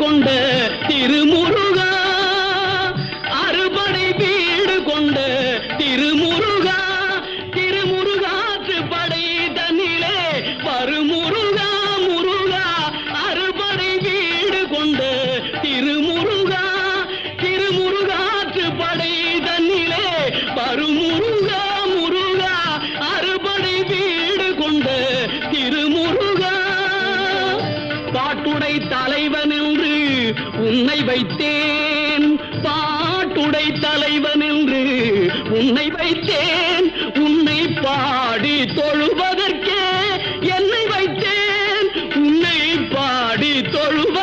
கொண்ட திருமுருகா, அறுபடை வீடு கொண்ட திருமுருகா, திருமுருகாற்று படை தன்னிலே வருமுருகா முருகா, அறுபடை வீடு கொண்ட திருமுருகா, திருமுருகாற்று படை தன்னிலே வருமுருகா முருகா, அறுபடை வீடு கொண்ட திருமுருகா. பாட்டுடை தலைவன் என்று உன்னை வைத்தேன், பாட்டுடை தலைவன் என்று உன்னை வைத்தேன், உன்னை பாடி தொழுவதற்கே என்னை வைத்தேன், உன்னை பாடி தொழுவ